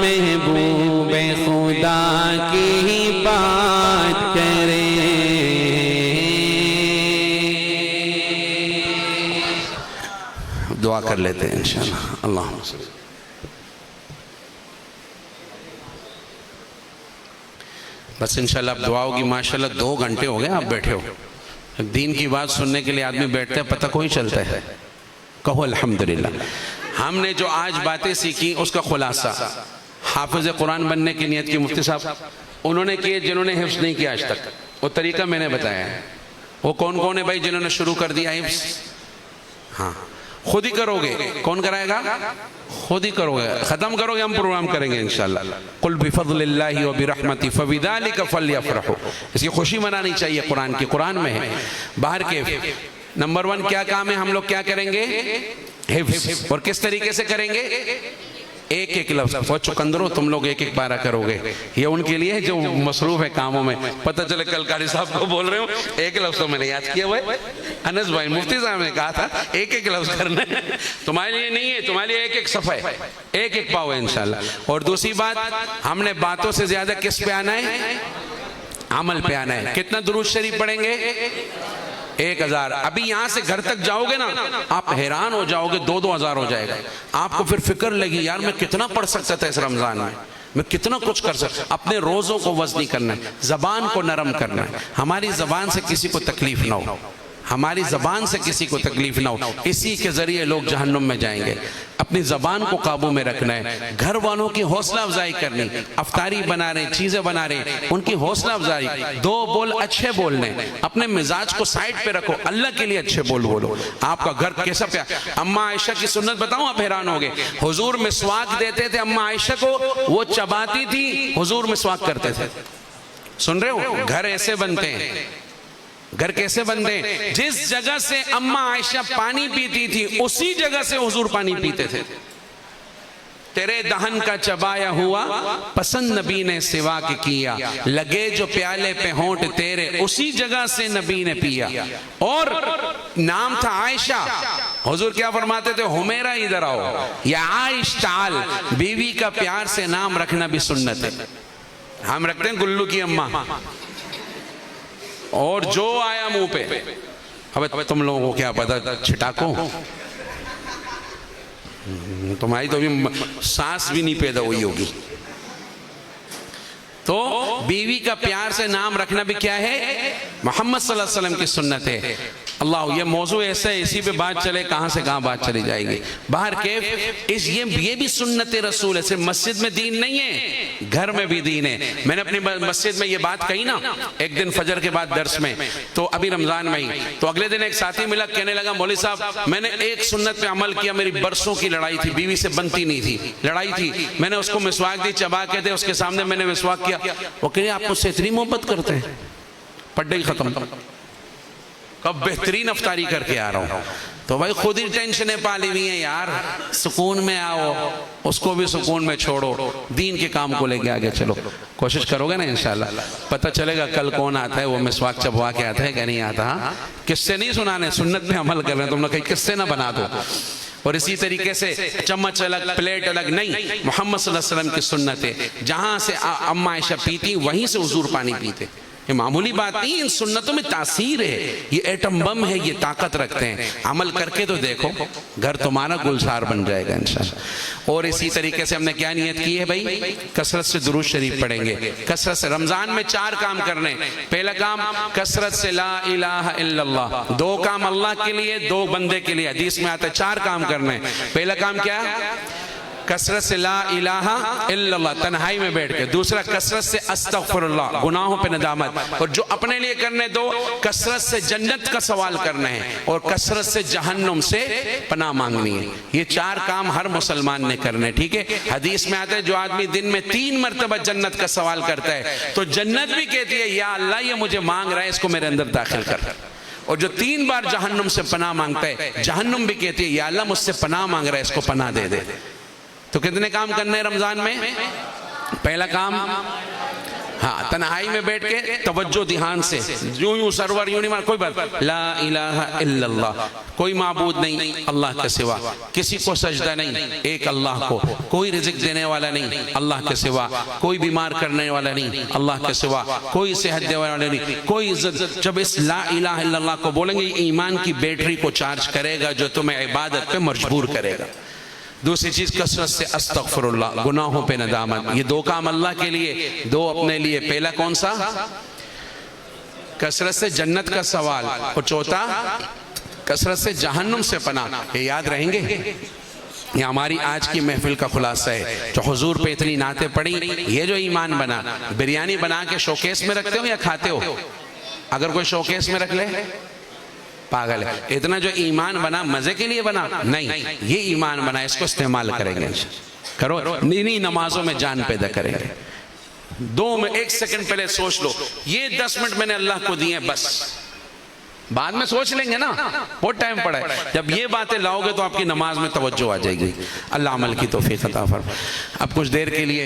محبوب خدا کی بات کرے. دعا کر لیتے ہیں انشاءاللہ. اللہم صلی. بس انشاءاللہ اب دعا ہوگی. ماشاءاللہ 2 گھنٹے ہو گئے آپ بیٹھے ہو. دین کی بات سننے کے لیے آدمی بیٹھتا ہے پتہ کوئی چلتا ہے. کہو الحمدللہ. ہم نے جو آج باتیں سیکھی اس کا خلاصہ حافظ قرآن بننے کی نیت کی مفتی صاحب انہوں نے کیے جنہوں نے حفظ نہیں کیا آج تک. وہ طریقہ میں نے بتایا ہے. وہ کون کون ہے بھائی جنہوں نے شروع کر دیا حفظ؟ ہاں خود ہی کرو گے. کون کرائے گا؟ خود ہی کرو گے. ختم کرو گے ہم پروگرام کریں گے انشاءاللہ. قل بفضل اللہ وبرحمتہ فبذلک فلیفرحوا. اس کی خوشی منانی چاہیے قرآن کی. قرآن میں ہے. باہر کے نمبر 1 کیا کام ہے؟ ہم لوگ کیا کریں گے؟ حفظ. اور کس طریقے سے کریں گے؟ ایک ایک لفظ. وہ چکندروں تم لوگ ایک ایک پارہ کرو گے. یہ ان کے لیے جو مصروف ہے کاموں میں. پتہ چلے کل قاری صاحب کو بول رہے ہوں ایک لفظ تو میں نے یاد کیا. وہ انس بھائی مفتی صاحب نے کہا تھا ایک ایک لفظ کرنا ہے. تمہارے لیے نہیں ہے, تمہارے لیے ایک ایک صفحہ ہے, ایک ایک پاؤ ہے انشاءاللہ. اور دوسری بات ہم نے باتوں سے زیادہ کس پہ آنا ہے؟ عمل پہ آنا ہے. کتنا درود شریف پڑھیں گے؟ 1000. ابھی یہاں سے گھر تک جاؤ گے نا آپ حیران ہو جاؤ گے. 2-2000 ہو جائے گا. آپ کو پھر فکر لگی یار میں کتنا پڑھ سکتا تھا اس رمضان میں کتنا کچھ کر سکتا. اپنے روزوں کو وزنی کرنا ہے, زبان کو نرم کرنا ہے. ہماری زبان سے کسی کو تکلیف نہ ہو, ہماری زبان سے کسی کو تکلیف نہ ہو. اسی کے ذریعے لوگ جہنم میں جائیں گے. اپنی زبان کو قابو میں رکھنا ہے. گھر والوں کی حوصلہ افزائی کرنی. افطاری بنا رہے چیزیں بنا رہے ان کی حوصلہ افزائی. 2 بول اچھے بولنے. اپنے مزاج کو سائڈ پہ رکھو. اللہ کے لیے اچھے بول بولو. آپ کا گھر کیسا پیا. اماں عائشہ کی سنت بتاؤں آپ حیران ہوگے. حضور مسواک دیتے تھے اماں عائشہ کو, وہ چباتی تھی, حضور مسواک کرتے تھے. سن رہے ہو؟ گھر ایسے بنتے ہیں. گھر کیسے بنتے ہیں؟ جس جگہ سے اماں عائشہ پانی پیتی تھی اسی جگہ سے حضور پانی پیتے تھے. تیرے دہن کا چبایا ہوا پسند نبی نے سوا کے کیا, لگے جو پیالے پہ ہونٹ تیرے اسی جگہ سے نبی نے پیا. اور نام تھا عائشہ. حضور کیا فرماتے تھے؟ حمیرہ ادھر آؤ, یا عائش تعال. بیوی کا پیار سے نام رکھنا بھی سنت ہے. ہم رکھتے ہیں گلو کی اماں اور جو آیا منہ پہ. اب تم لوگوں کو کیا پتا چھٹاکو, تمہاری تو ابھی سانس بھی نہیں پیدا ہوئی ہوگی. تو بیوی کا پیار سے نام رکھنا بھی کیا ہے؟ محمد صلی اللہ علیہ وسلم کی سنت ہے. اللہ, یہ موضوع ایسا ہے اسی پہ بات چلے کہاں سے کہاں بات چلی جائے گی. باہر کیف یہ بھی سنت رسول ہے. صرف مسجد میں دین نہیں ہے, گھر میں بھی دین ہے. میں نے اپنی مسجد میں یہ بات کہی نا ایک دن فجر کے بعد درس میں, تو ابھی رمضان میں ہی, تو اگلے دن ایک ساتھی ملا کہنے لگا مولوی صاحب میں نے ایک سنت پہ عمل کیا, میری برسوں کی لڑائی تھی, بیوی سے بنتی نہیں تھی, لڑائی تھی, میں نے اس کو مسواک دی, چبا کے دے اس کے سامنے میں نے مسواک کیا. وہ کہے آپ مجھ سے اتنی محبت کرتے ہیں, پڑھے ہی ختم. کب بہترین افطاری کر کے آ رہا ہوں. تو بھائی خود ہی ٹینشنیں پالی ہوئی ہیں یار, سکون میں آؤ, اس کو بھی سکون میں چھوڑو, دین کے کام کو لے کے آگے چلو. کوشش کرو گے نا انشاءاللہ پتہ چلے گا کل کون آتا ہے وہ مسواک چبوا کے آتا ہے کہ نہیں آتا. کس سے نہیں سنانے, سنت پہ عمل کر رہے ہیں تم لوگ, کہیں کس سے نہ بنا دو. اور اسی طریقے سے چمچ الگ پلیٹ الگ نہیں, محمد صلی اللہ علیہ وسلم کی سنت ہے. جہاں سے اماں عائشہ پیتی وہیں سے حضور پانی پیتے. یہ معمولی بات نہیں, ان سنتوں میں تاثیر ہے, یہ ایٹم بم ہے, یہ طاقت رکھتے ہیں. عمل کر کے تو دیکھو, گھر تمہارا گلزار بن جائے گا انشاءاللہ. اور اسی طریقے سے ہم نے کیا نیت کی ہے بھائی؟ کثرت سے درود شریف پڑھیں گے. کثرت سے رمضان میں 4 کام کرنے. پہلا کام کثرت سے لا الہ الا اللہ. 2 کام اللہ کے لیے, 2 بندے کے لیے. حدیث میں آتا ہے 4 کام کرنے. پہلا کام کیا؟ کثرت سے لا الہ الا اللہ تنہائی میں بیٹھ کے. دوسرا کثرت سے استغفر اللہ گناہوں پہ ندامت. اور جو اپنے لیے کرنے دو کثرت سے جنت کا سوال کرنا ہے اور کثرت سے جہنم سے پناہ مانگنی ہے. یہ 4 کام ہر مسلمان نے کرنے. ٹھیک ہے. حدیث میں آتا ہے جو آدمی دن میں 3 مرتبہ جنت کا سوال کرتا ہے تو جنت بھی کہتی ہے یا اللہ یہ مجھے مانگ رہا ہے اس کو میرے اندر داخل کر. اور جو 3 بار جہنم سے پناہ مانگتا ہے جہنم بھی کہتی ہے یا اللہ مجھ سے پناہ مانگ رہا ہے اس کو پناہ دے دے. تو کتنے کام کرنے ہیں رمضان میں؟ پہلا کام ہاں تنہائی میں بیٹھ کے توجہ دھیان سے یوں سرور یوں نہیں مار کوئی بات لا الہ الا اللہ کوئی معبود نہیں اللہ کے سوا, کسی کو سجدہ نہیں ایک اللہ کو, کوئی رزق دینے والا نہیں اللہ کے سوا, کوئی بیمار کرنے والا نہیں اللہ کے سوا, کوئی صحت دینے والا نہیں, کوئی عزت. جب اس لا الہ الا اللہ کو بولیں گے ایمان کی بیٹری کو چارج کرے گا جو تمہیں عبادت پہ مجبور کرے گا. دوسری چیز کثرت سے استغفر اللہ گناہوں پہ ندامت. یہ 2 کام اللہ کے لیے 2 اپنے لیے. پہلا کون سا؟ کثرت سے جنت کا سوال. اور چوتھا کثرت سے جہنم سے پناہ. یہ یاد رہیں گے. یہ ہماری آج کی محفل کا خلاصہ ہے. جو حضور پہ اتنی نعتیں پڑھی یہ جو ایمان بنا. بریانی بنا کے شوکیس میں رکھتے ہو یا کھاتے ہو؟ اگر کوئی شوکیس میں رکھ لے پاگل ہے. اتنا جو ایمان بنا مزے کے لیے بنا نہیں, یہ ایمان بنا اس کو استعمال کریں گے. کرو انہی نمازوں میں جان پیدا کریں گے. 2 میں 1 سیکنڈ پہلے سوچ لو یہ 10 منٹ میں نے اللہ کو دیے بس, بعد میں سوچ لیں گے نا بہت ٹائم پڑا ہے. جب یہ باتیں لاؤ گے تو آپ کی نماز میں توجہ آ جائے گی. اللہ عمل کی توفیق عطا فرمائے. اب کچھ دیر کے لیے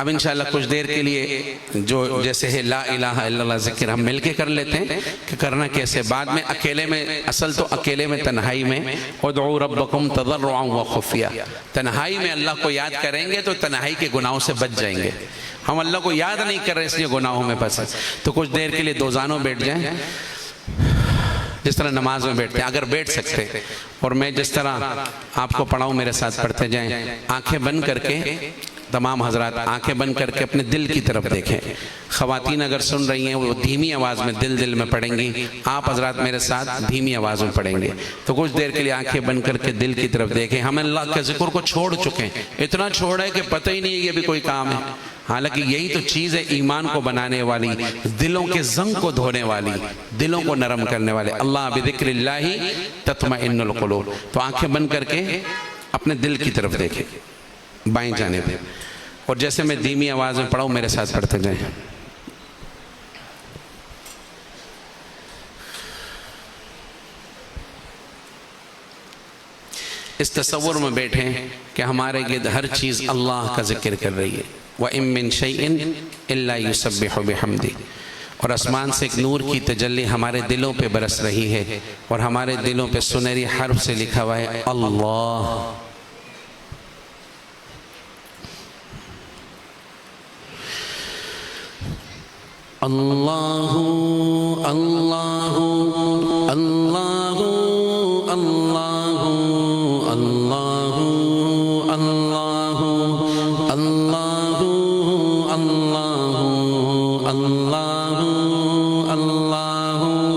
اب انشاءاللہ کچھ دیر کے لیے جو جیسے ہے لا الہ الا اللہ ذکر ہم مل کے کر لیتے ہیں کہ کرنا کیسے. بعد میں اکیلے میں اصل تو اکیلے میں تنہائی میں ادعوا ربکم تضرعا وخفیا تنہائی میں اللہ کو یاد کریں گے تو تنہائی کے گناہوں سے بچ جائیں گے. ہم اللہ کو یاد نہیں کر رہے اس لیے گناہوں میں پھنسے. تو کچھ دیر کے لیے 2 زانوں بیٹھ جائیں جس طرح نماز میں بیٹھتے ہیں اگر بیٹھ سکتے. اور میں جس طرح آپ کو پڑھاؤں میرے ساتھ پڑھتے جائیں. آنکھیں بند کر کے تمام حضرات آنکھیں بند کر کے اپنے دل کی طرف دیکھیں. خواتین اگر سن رہی ہیں وہ دھیمی آواز میں دل میں پڑھیں گی. آپ حضرات میرے ساتھ دھیمی آواز میں پڑھیں گے. تو کچھ دیر کے لیے آنکھیں بند کر کے دل کی طرف دیکھیں. ہم اللہ کے ذکر کو چھوڑ چکے ہیں, اتنا چھوڑا ہے کہ پتہ ہی نہیں ہے یہ بھی کوئی کام ہے. حالانکہ یہی تو چیز ہے ایمان کو بنانے والی, دلوں کے زنگ کو دھونے والی, دلوں کو نرم کرنے والے. اللہ بذکر اللہ تطمئن القلوب. تو آنکھیں بند کر کے اپنے دل کی طرف دیکھیں بائیں جانب. اور جیسے میں دھیمی آواز میں پڑھاؤں میرے ساتھ پڑھتے جائیں. اس تصور میں بیٹھیں کہ ہمارے گرد ہر چیز اللہ کا ذکر کر رہی ہے. وَإِن مِّن شَيْءٍ إِلَّا يُسَبِّحُ بِحَمْدِهِ. اور آسمان سے ایک نور کی تجلی ہمارے دلوں پہ برس رہی ہے اور ہمارے دلوں پہ سنہری حرف سے لکھا ہوا ہے اللہ. اللہ اللہ اللہ اللہ اللہ اللہ اللہ اللہ اللہ اللہ اللہ اللہ اللہ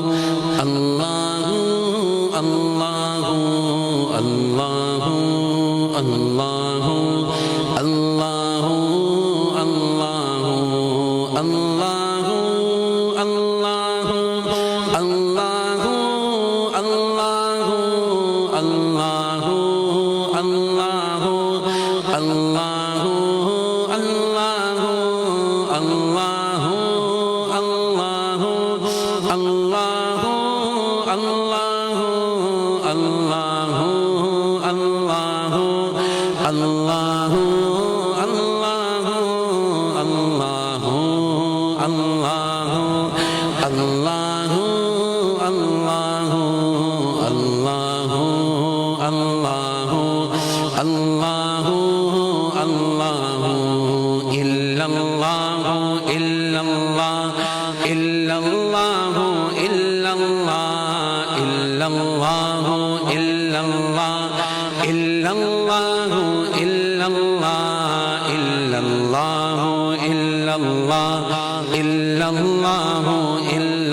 اللہ اللہ اللہ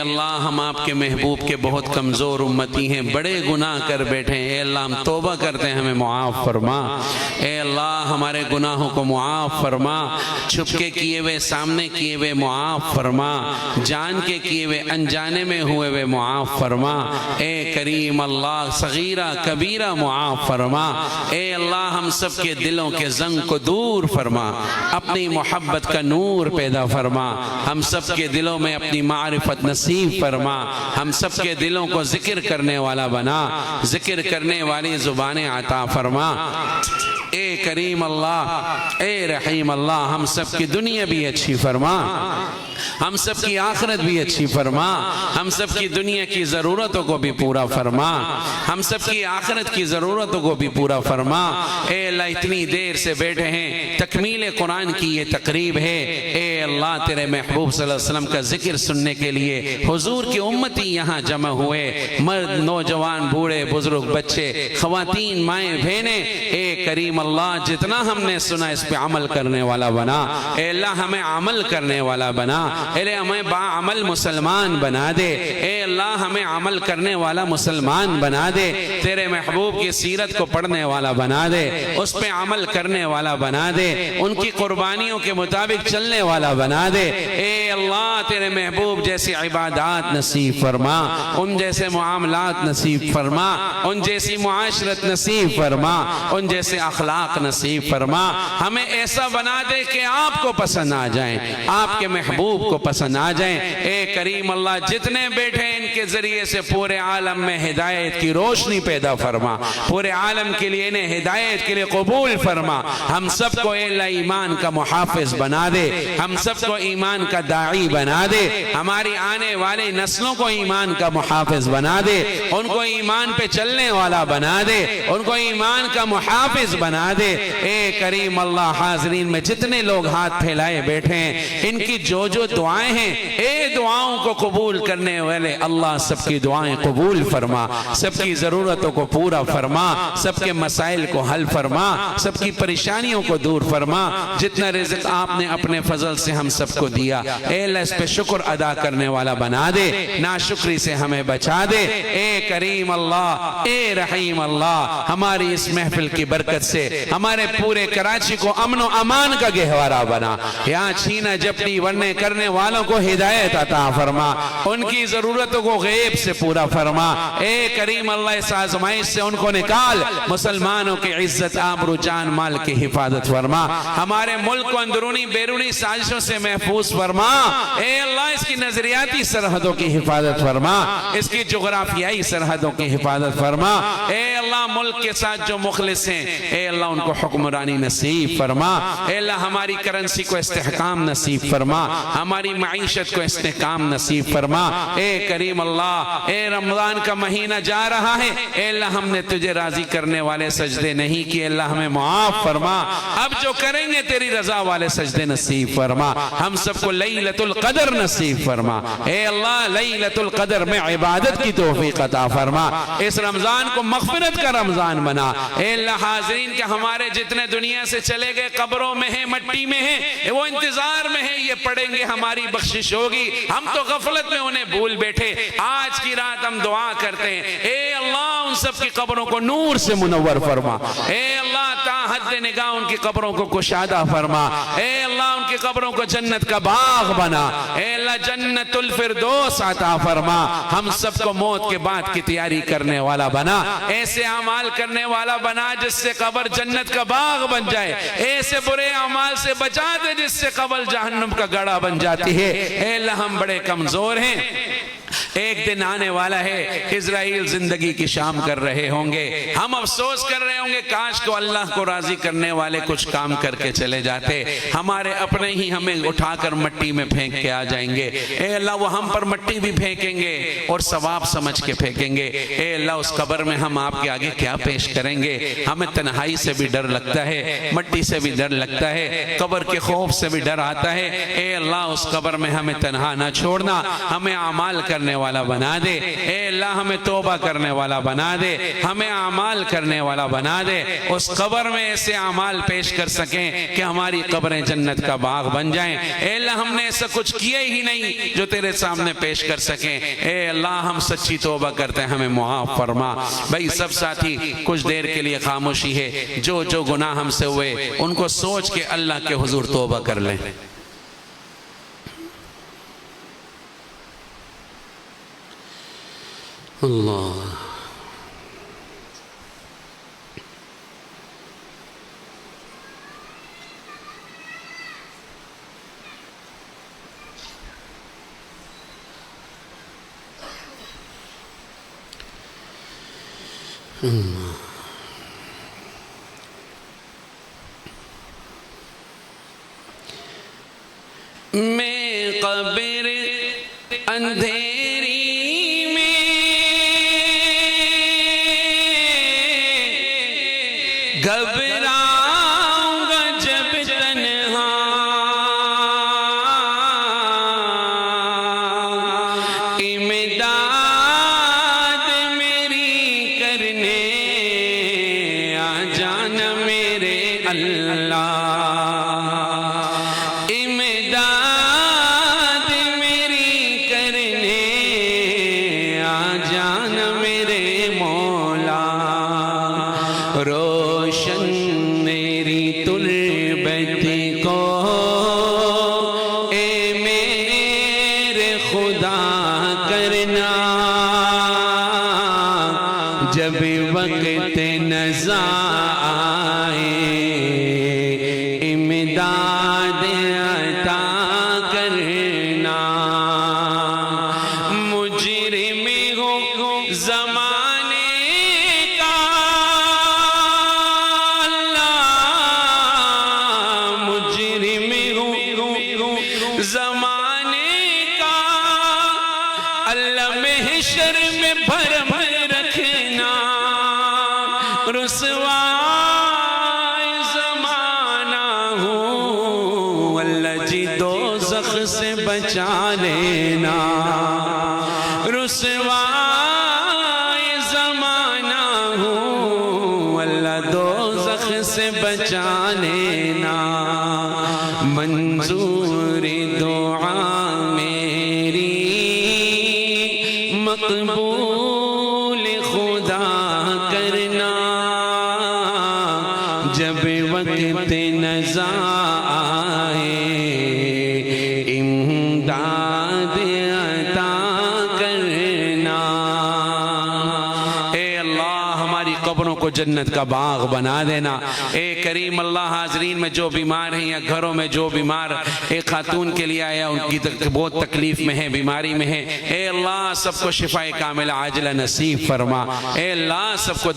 اللہ ہم آپ کے محبوب کے بہت کمزور امتی ہیں، بڑے گناہ کر بیٹھے ہیں، اے اللہ ہم توبہ کرتے ہیں، ہمیں معاف فرما۔ اے اللہ ہمارے گناہوں کو معاف فرما، چھپ کے کیے ہوئے سامنے کیے ہوئے معاف فرما، جان کے کیے ہوئے انجانے میں ہوئے ہوئے معاف فرما۔ اے کریم اللہ صغیرہ کبیرہ معاف فرما۔ اے اللہ ہم سب کے دلوں کے زنگ کو دور فرما، اپنی محبت کا نور پیدا فرما، ہم سب کے دلوں میں اپنی معرفت نصیب فرما، ہم سب کے دلوں کو ذکر کرنے والا بنا، ذکر کرنے والی زبانیں عطا فرما۔ اے کریم اللہ، اے رحیم اللہ ہم سب کی دنیا بھی اچھی فرما، ہم سب کی آخرت بھی اچھی فرما، ہم سب کی دنیا کی ضرورتوں کو بھی پورا فرما، ہم سب کی آخرت کی ضرورتوں کو بھی پورا فرما۔ اے اللہ اتنی دیر سے بیٹھے ہیں، تکمیل قرآن کی یہ تقریب ہے، اے اللہ تیرے محبوب صلی اللہ علیہ وسلم کا ذکر سننے کے لیے حضور کی امتی یہاں جمع ہوئے، مرد نوجوان بوڑھے بزرگ بچے خواتین مائیں بہنیں، اے کریم اللہ جتنا ہم نے سنا اس پہ عمل کرنے والا بنا، اے اللہ ہمیں عمل کرنے والا بنا، اے اللہ ہمیں باعمل مسلمان بنا دے، اے اللہ ہمیں عمل کرنے والا مسلمان بنا دے، تیرے محبوب کی سیرت کو پڑھنے والا بنا دے، اس پہ عمل کرنے والا بنا دے، ان کی قربانیوں کے مطابق چلنے والا بنا دے۔ اے اللہ تیرے محبوب جیسی عبادات نصیب فرما، ان جیسے معاملات نصیب فرما، ان جیسی معاشرت نصیب فرما، ان جیسے اخلاق نصیب فرما، ہمیں ایسا بنا دے کہ آپ کو پسند آ جائیں، آپ کے محبوب کو پسند آ جائیں۔ اے کریم اللہ جتنے بیٹھے ان کے ذریعے سے پورے عالم میں ہدایت کی روشنی پیدا فرما، پورے عالم کے لیے انہیں ہدایت کے لیے قبول فرما، ہم سب کو اے اللہ ایمان کا محافظ بنا دے، ہم سب کو ایمان کا داعی بنا دے، ہماری آنے والی نسلوں کو ایمان کا محافظ بنا دے، ان کو ایمان پہ چلنے والا بنا دے، ان کو ایمان کا محافظ بنا دے۔ اے کریم اللہ حاضرین میں جتنے لوگ ہاتھ پھیلائے بیٹھے ہیں ان کی جو جو دعائیں ہیں اے دعاؤں کو قبول کرنے والے اللہ سب کی دعائیں قبول فرما، سب کی ضرورتوں کو پورا فرما، سب کے مسائل کو حل فرما، سب کی پریشانیوں کو دور فرما، جتنا رزق آپ نے اپنے فضل سے ہم سب کو دیا اے اللہ اس پہ شکر ادا کرنے والا بنا دے، ناشکری سے ہمیں بچا دے۔ اے کریم اللہ، اے رحیم اللہ ہماری اس محفل کی برکت سے ہمارے پورے کراچی کو امن و امان کا گہوارہ بنا، یہاں چھینا جھپٹی ورنے کرنے والوں کو ہدایت عطا فرما، ان کی ضرورتوں کو غیب سے پورا فرما۔ اے کریم اللہ اس آزمائش سے ان کو نکال، مسلمانوں کی عزت آبرو جان مال کی حفاظت فرما، ہمارے ملک کو اندرونی بیرونی سازشوں سے محفوظ فرما۔ اے اللہ اس کی نظریاتی سرحدوں کی حفاظت فرما، اس کی جغرافیائی سرحدوں کی حفاظت فرما۔ اے اللہ ملک کے ساتھ جو مخلص ہیں اے اللہ ان کو حکمرانی نصیب فرما، اے اللہ ہماری کرنسی کو استحکام نصیب فرما، ہماری معیشت کو استحکام نصیب فرما۔ اے کریم اللہ اے رمضان کا مہینہ جا رہا ہے، اے اللہ ہم نے تجھے راضی کرنے والے سجدے نہیں کیے، اللہ ہمیں معاف فرما، اب جو کریں گے تیری رضا والے سجدے نصیب فرما، ہم سب کو لیلۃ القدر نصیب فرما۔ اے اللہ لیلۃ القدر میں عبادت کی توفیق عطا فرما، اس رمضان کو مغفرت کا رمضان بنا۔ اے اللہ حاضرین کہ ہمارے جتنے دنیا سے چلے گئے قبروں میں ہیں مٹی میں ہیں وہ انتظار میں ہیں یہ پڑھیں گے ہماری بخشش ہوگی، ہم تو غفلت میں انہیں بھول بیٹھے، آج کی رات ہم دعا کرتے ہیں اے اللہ ان سب کی قبروں کو نور سے منور فرما، اے اللہ تا حد نگاہ ان کی قبروں کو کشادہ فرما، اے اللہ ان کی قبروں کو جنت کا باغ بنا، اے اللہ جنت الفردوس عطا فرما، ہم سب کو موت کے بعد کی تیاری کرنے والا بنا، ایسے اعمال کرنے والا بنا جس سے قبر جنت کا باغ بن جائے، ایسے برے اعمال سے بچا دے جس سے قبر جہنم کا گڑھا بن جاتی ہے۔ اے اللہ ہم بڑے کمزور ہیں، ایک دن آنے والا ہے اسرائیل زندگی کی شام کر رہے ہوں گے، ہم افسوس کر رہے ہوں گے کاش کو اللہ کو راضی کرنے والے کچھ کام کر کے چلے جاتے، ہمارے اپنے ہی ہمیں اٹھا کر مٹی میں پھینک کے آ جائیں گے، اے اللہ وہ ہم پر مٹی بھی پھینکیں گے اور ثواب سمجھ کے پھینکیں گے، اے اللہ اس قبر میں ہم آپ کے آگے کیا پیش کریں گے، ہمیں تنہائی سے بھی ڈر لگتا ہے، مٹی سے بھی ڈر لگتا ہے، قبر کے خوف سے بھی ڈر آتا ہے، اے اللہ اس قبر میں ہمیں تنہا نہ چھوڑنا، ہمیں اعمال کر کرنے والا بنا دے، اے اللہ ہمیں توبہ کرنے والا بنا دے، ہمیں اعمال کرنے والا بنا دے، اس قبر میں ایسے اعمال پیش کر سکیں کہ ہماری قبریں جنت کا باغ بن جائیں۔ اے اللہ ہم نے ایسا کچھ کیا ہی نہیں جو تیرے سامنے پیش کر سکیں، اے اللہ ہم سچی توبہ کرتے ہیں، ہمیں معاف فرما۔ بھائی سب ساتھی کچھ دیر کے لیے خاموشی ہے، جو جو گناہ ہم سے ہوئے ان کو سوچ کے اللہ کے حضور توبہ کر لیں۔ اللہ میں قبر اندھیری میں گھبراؤں گا جب تنہا، امداد میری کرنے آ جانا میرے اللہ، روشن میری تربت کو اے میرے خدا کرنا، جب وقت نزا آئے امداد عطا کرنا، مجرم ہوں زمانے زمانے کا، اللہ محشر میں بھرم رکھنا، رسوا زمانہ ہوں اللہ جی دوزخ سے بچا لینا، رسوا زمانہ ہوں اللہ دوزخ سے بچا لینا، منظور دعا میری مقبول خدا کرنا، جب وقت نزا آئے امداد عطا کرنا۔ اے اللہ ہماری قبروں کو جنت کا باغ بنا دینا۔ اے کریم اللہ حاضرین میں جو بیمار ہیں یا گھروں میں جو بیمار، ایک خاتون کے لیے آیا، ان کی بہت تکلیف میں ہے، بیماری میں ہے، اے اللہ سب کو شفاء کاملہ عاجلہ نصیب فرما، اے اللہ سب کو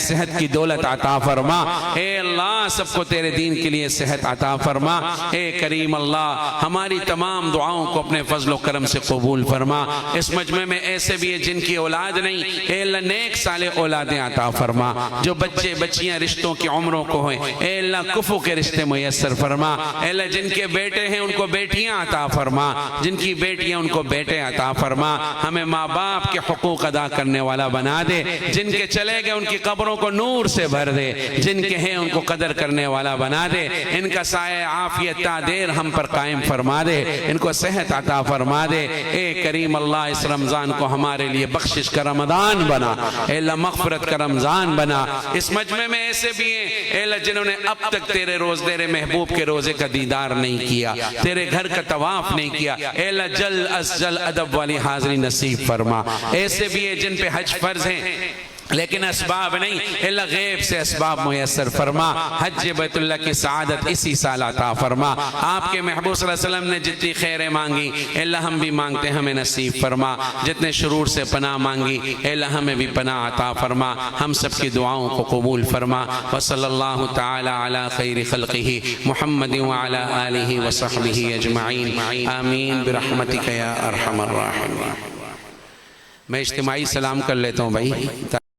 صحت کی دولت عطا فرما، اے اللہ سب کو تیرے دین کے لیے صحت عطا فرما، اے کریم اللہ ہماری تمام دعاؤں کو اپنے فضل و کرم سے قبول فرما۔ اس مجمع میں ایسے بھی ہیں جن کی اولاد نہیں، اے اللہ نیک صالح اولادیں عطا فرما، جو بچے بچیاں رشتوں کی عمروں کو ہوئے اے اللہ کفو کے رشتے میسر فرما، اے اللہ جن کے بیٹے ہیں ان کو بیٹیاں عطا فرما، جن کی بیٹیاں ان کو بیٹے عطا فرما، ہمیں ماں باپ کے حقوق ادا کرنے والا بنا دے، جن کے چلے گئے ان کی قبروں کو نور سے بھر دے، جن کے ہیں ان کو قدر کرنے والا بنا دے، ان کا سایہ عافیت تا دیر ہم پر قائم فرما دے، ان کو صحت عطا فرما دے۔ اے کریم اللہ اس رمضان کو ہمارے لیے بخشش کا رمضان بنا، اے اللہ مغفرت کا رمضان بنا۔ اس مجمع میں ایسے بھی ہیں اے اللہ جنہوں نے اب تک تیرے تیرے محبوب کے روزے کا دیدار نہیں کیا، تیرے گھر کا طواف نہیں کیا، اے اللہ جل از جل ادب والی حاضری نصیب فرما۔ ایسے بھی ہیں جن پہ حج فرض ہیں لیکن اسباب نہیں، اللہ غیب سے اسباب میسر فرما، حج بیت اللہ کی سعادت اسی سال عطا فرما۔ آپ کے محبوب صلی اللہ علیہ وسلم نے جتنی خیریں مانگی اللہ ہم بھی مانگتے ہیں، ہمیں نصیب فرما، جتنے شرور سے پناہ مانگی اللہ ہمیں بھی پناہ عطا فرما، ہم سب کی دعاؤں کو قبول فرما۔ وصلی اللہ تعالی علی خیر خلقہ محمد وعلی آلہ وصحبہ اجمعین، آمین برحمتک یا ارحم الراحمین۔ میں اجتماعی سلام کر لیتا ہوں بھائی۔